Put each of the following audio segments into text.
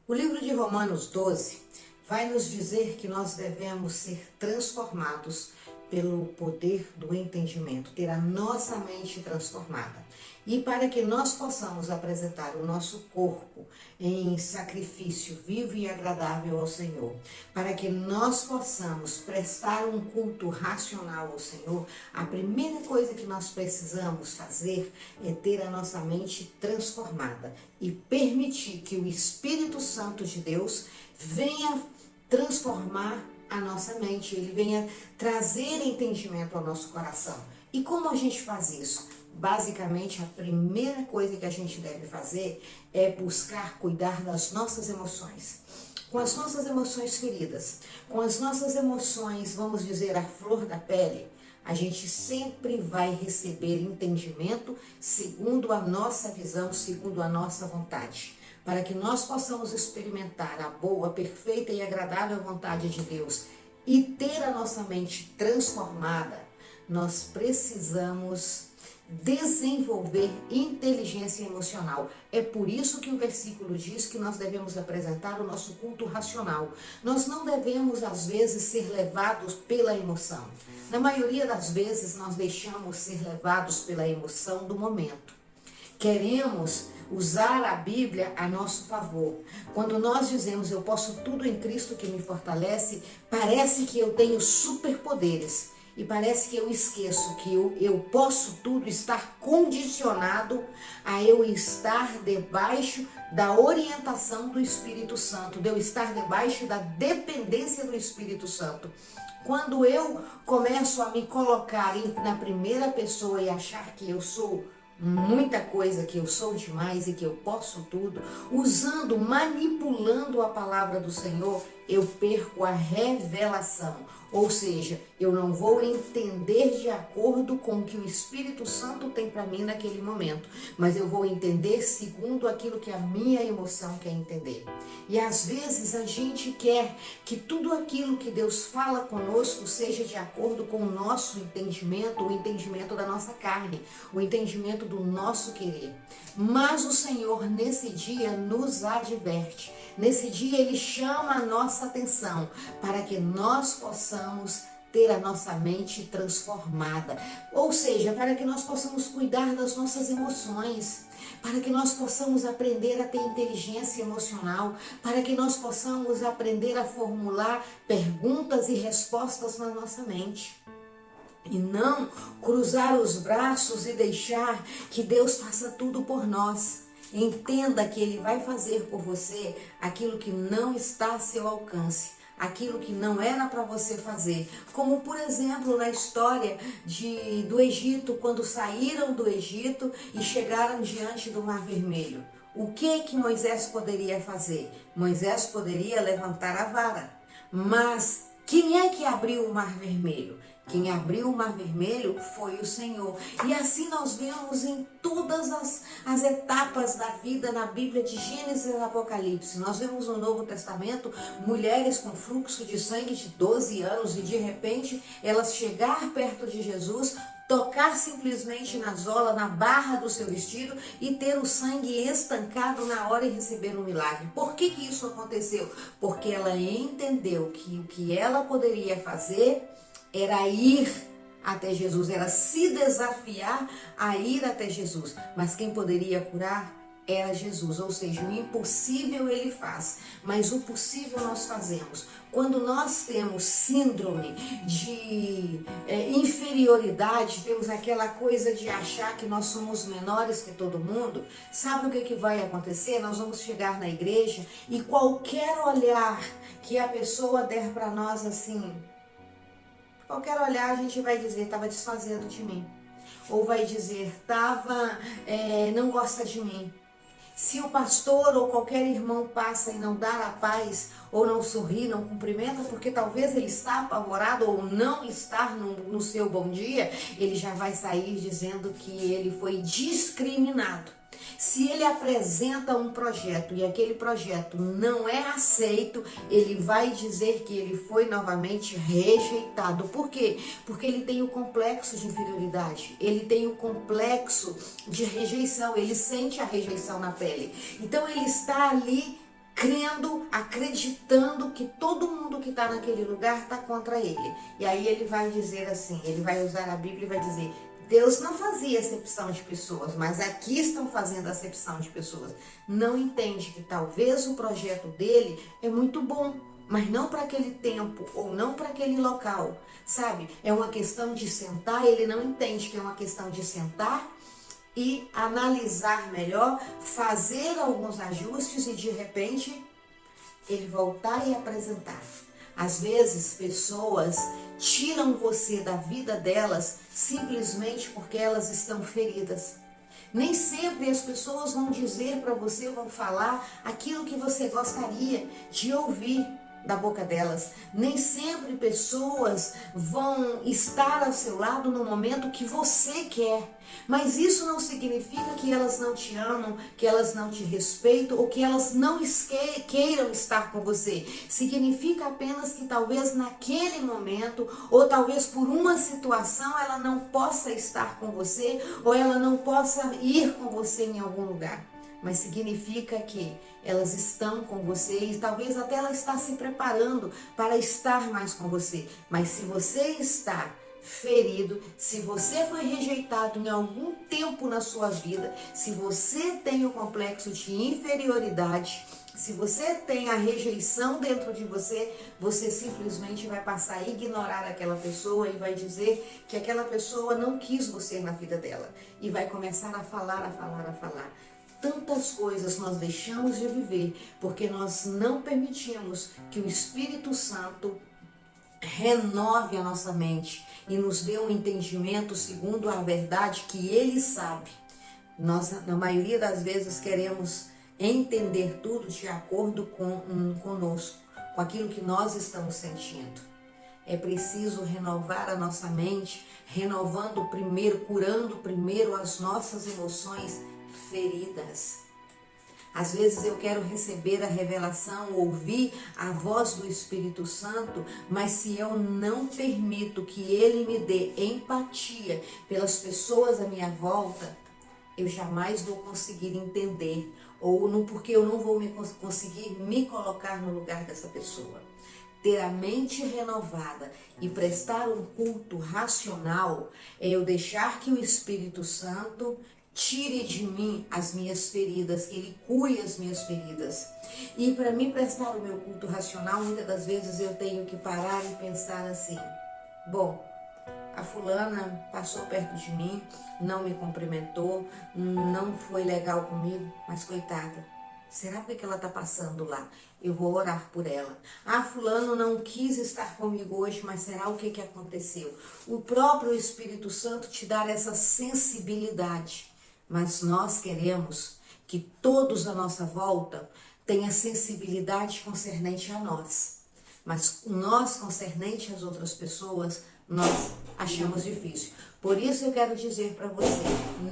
O livro de Romanos 12 vai nos dizer que nós devemos ser transformados pelo poder do entendimento, ter a nossa mente transformada. E para que nós possamos apresentar o nosso corpo em sacrifício vivo e agradável ao Senhor, para que nós possamos prestar um culto racional ao Senhor, a primeira coisa que nós precisamos fazer é ter a nossa mente transformada e permitir que o Espírito Santo de Deus venha transformar a nossa mente, ele venha trazer entendimento ao nosso coração. E como a gente faz isso? Basicamente, a primeira coisa que a gente deve fazer é buscar cuidar das nossas emoções. Com as nossas emoções feridas, com as nossas emoções, vamos dizer, à flor da pele, a gente sempre vai receber entendimento segundo a nossa visão, segundo a nossa vontade. Para que nós possamos experimentar a boa, perfeita e agradável vontade de Deus e ter a nossa mente transformada, nós precisamos desenvolver inteligência emocional. É por isso que o versículo diz que nós devemos apresentar o nosso culto racional. Nós não devemos, às vezes, ser levados pela emoção. Na maioria das vezes, nós deixamos ser levados pela emoção do momento. Queremos usar a Bíblia a nosso favor. Quando nós dizemos eu posso tudo em Cristo que me fortalece, parece que eu tenho superpoderes. E parece que eu esqueço que eu posso tudo estar condicionado a eu estar debaixo da orientação do Espírito Santo, de eu estar debaixo da dependência do Espírito Santo. Quando eu começo a me colocar na primeira pessoa e achar que eu sou muita coisa, que eu sou demais e que eu posso tudo, manipulando a palavra do Senhor, eu perco a revelação. Ou seja, eu não vou entender de acordo com o que o Espírito Santo tem para mim naquele momento, mas eu vou entender segundo aquilo que a minha emoção quer entender. E às vezes a gente quer que tudo aquilo que Deus fala conosco seja de acordo com o nosso entendimento, o entendimento da nossa carne, o entendimento do nosso querer. Mas o Senhor nesse dia nos adverte, nesse dia Ele chama a nossa atenção para que nós possamos ter a nossa mente transformada, ou seja, para que nós possamos cuidar das nossas emoções, para que nós possamos aprender a ter inteligência emocional, para que nós possamos aprender a formular perguntas e respostas na nossa mente. E não cruzar os braços e deixar que Deus faça tudo por nós. Entenda que Ele vai fazer por você aquilo que não está a seu alcance, aquilo que não era para você fazer. Como, por exemplo, na história do Egito, quando saíram do Egito e chegaram diante do Mar Vermelho. O que Moisés poderia fazer? Moisés poderia levantar a vara, mas quem é que abriu o Mar Vermelho? Quem abriu o Mar Vermelho foi o Senhor. E assim nós vemos em todas as etapas da vida na Bíblia, de Gênesis e Apocalipse. Nós vemos no Novo Testamento mulheres com fluxo de sangue de 12 anos e de repente elas chegar perto de Jesus, tocar simplesmente na zola, na barra do seu vestido e ter o sangue estancado na hora e receber um milagre. Por que isso aconteceu? Porque ela entendeu que o que ela poderia fazer era ir até Jesus, era se desafiar a ir até Jesus. Mas quem poderia curar era Jesus, ou seja, o impossível Ele faz, mas o possível nós fazemos. Quando nós temos síndrome de inferioridade, temos aquela coisa de achar que nós somos menores que todo mundo, sabe o que vai acontecer? Nós vamos chegar na igreja e qualquer olhar que a pessoa der para nós assim, qualquer olhar a gente vai dizer, estava desfazendo de mim. Ou vai dizer, não gosta de mim. Se o pastor ou qualquer irmão passa e não dá a paz, ou não sorri, não cumprimenta, porque talvez ele está apavorado ou não está no seu bom dia, ele já vai sair dizendo que ele foi discriminado. Se ele apresenta um projeto e aquele projeto não é aceito, ele vai dizer que ele foi novamente rejeitado. Por quê? Porque ele tem o complexo de inferioridade, ele tem o complexo de rejeição, ele sente a rejeição na pele. Então ele está ali crendo, acreditando que todo mundo que está naquele lugar está contra ele. E aí ele vai dizer assim, ele vai usar a Bíblia e vai dizer: Deus não fazia acepção de pessoas, mas aqui estão fazendo acepção de pessoas. Não entende que talvez o projeto dele é muito bom, mas não para aquele tempo ou não para aquele local, sabe? É uma questão de sentar, ele não entende que é uma questão de sentar e analisar melhor, fazer alguns ajustes e de repente ele voltar e apresentar. Às vezes pessoas tiram você da vida delas simplesmente porque elas estão feridas. Nem sempre as pessoas vão dizer para você, vão falar aquilo que você gostaria de ouvir da boca delas. Nem sempre pessoas vão estar ao seu lado no momento que você quer. Mas isso não significa que elas não te amam, que elas não te respeitam ou que elas não queiram estar com você. Significa apenas que talvez naquele momento ou talvez por uma situação ela não possa estar com você ou ela não possa ir com você em algum lugar. Mas significa que elas estão com você e talvez até ela está se preparando para estar mais com você. Mas se você está ferido, se você foi rejeitado em algum tempo na sua vida, se você tem o complexo de inferioridade, se você tem a rejeição dentro de você, você simplesmente vai passar a ignorar aquela pessoa e vai dizer que aquela pessoa não quis você na vida dela. E vai começar a falar. Tantas coisas nós deixamos de viver porque nós não permitimos que o Espírito Santo renove a nossa mente e nos dê um entendimento segundo a verdade que Ele sabe. Nós, na maioria das vezes, queremos entender tudo de acordo conosco, com aquilo que nós estamos sentindo. É preciso renovar a nossa mente, renovando primeiro, curando primeiro as nossas emoções feridas. Às vezes eu quero receber a revelação, ouvir a voz do Espírito Santo, mas se eu não permito que Ele me dê empatia pelas pessoas à minha volta, eu jamais vou conseguir entender, ou não, porque eu não vou conseguir me colocar no lugar dessa pessoa. Ter a mente renovada e prestar um culto racional é eu deixar que o Espírito Santo tire de mim as minhas feridas, que Ele cure as minhas feridas. E para mim prestar o meu culto racional, muitas das vezes eu tenho que parar e pensar assim: bom, a fulana passou perto de mim, não me cumprimentou, não foi legal comigo, mas coitada, será que ela está passando lá? Eu vou orar por ela. Ah, fulano não quis estar comigo hoje, mas será o que aconteceu? O próprio Espírito Santo te dá essa sensibilidade. Mas nós queremos que todos à nossa volta tenham sensibilidade concernente a nós. Mas nós concernente às outras pessoas, nós achamos difícil. Por isso eu quero dizer para você,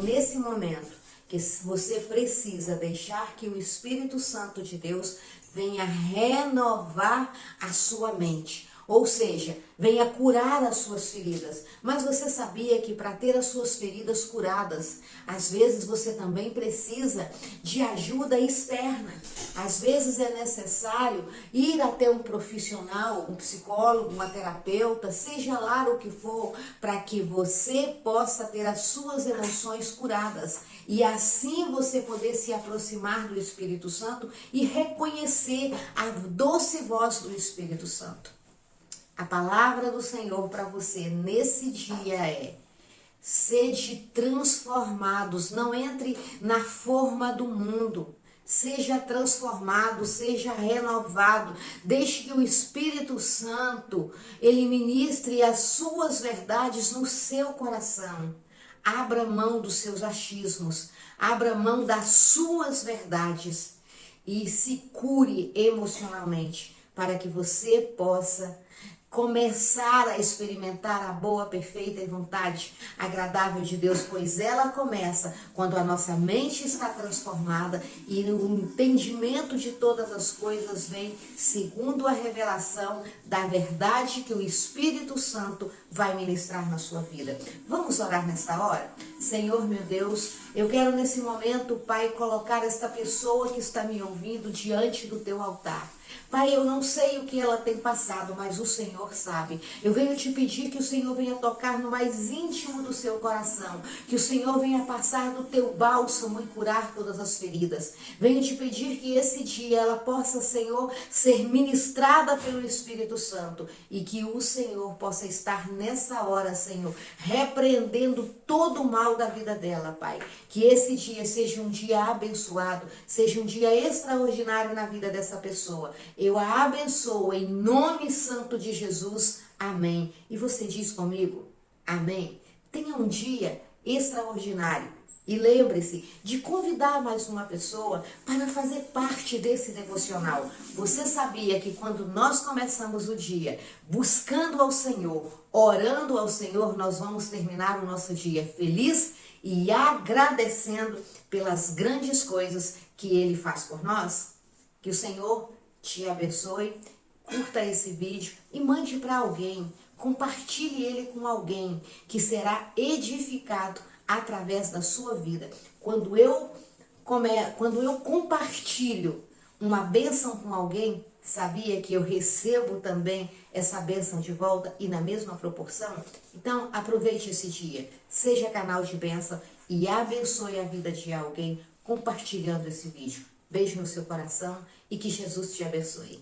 nesse momento, que você precisa deixar que o Espírito Santo de Deus venha renovar a sua mente. Ou seja, venha curar as suas feridas. Mas você sabia que para ter as suas feridas curadas, às vezes você também precisa de ajuda externa. Às vezes é necessário ir até um profissional, um psicólogo, uma terapeuta, seja lá o que for, para que você possa ter as suas emoções curadas. E assim você poder se aproximar do Espírito Santo e reconhecer a doce voz do Espírito Santo. A palavra do Senhor para você nesse dia é: sede transformados, não entre na forma do mundo. Seja transformado, seja renovado. Deixe que o Espírito Santo, Ele ministre as suas verdades no seu coração. Abra mão dos seus achismos, abra mão das suas verdades e se cure emocionalmente para que você possa começar a experimentar a boa, perfeita e vontade agradável de Deus, pois ela começa quando a nossa mente está transformada e o entendimento de todas as coisas vem segundo a revelação da verdade que o Espírito Santo vai ministrar na sua vida. Vamos orar nesta hora? Senhor, meu Deus, Eu quero nesse momento, Pai, colocar esta pessoa que está me ouvindo diante do teu altar. Pai, eu não sei o que ela tem passado, mas o Senhor sabe. Eu venho te pedir que o Senhor venha tocar no mais íntimo do seu coração, que o Senhor venha passar do teu bálsamo e curar todas as feridas. Venho te pedir que esse dia ela possa, Senhor, ser ministrada pelo Espírito Santo e que o Senhor possa estar nessa hora, Senhor, repreendendo todo o mal da vida dela, Pai. Que esse dia seja um dia abençoado, seja um dia extraordinário na vida dessa pessoa. Eu a abençoo em nome santo de Jesus. Amém. E você diz comigo? Amém. Tenha um dia extraordinário. E lembre-se de convidar mais uma pessoa para fazer parte desse devocional. Você sabia que quando nós começamos o dia buscando ao Senhor, orando ao Senhor, nós vamos terminar o nosso dia feliz e agradecendo pelas grandes coisas que Ele faz por nós? Que o Senhor te abençoe, curta esse vídeo e mande para alguém, compartilhe ele com alguém que será edificado através da sua vida. Quando eu compartilho uma bênção com alguém, sabia que eu recebo também essa bênção de volta e na mesma proporção? Então aproveite esse dia, seja canal de bênção e abençoe a vida de alguém compartilhando esse vídeo. Beijo no seu coração e que Jesus te abençoe.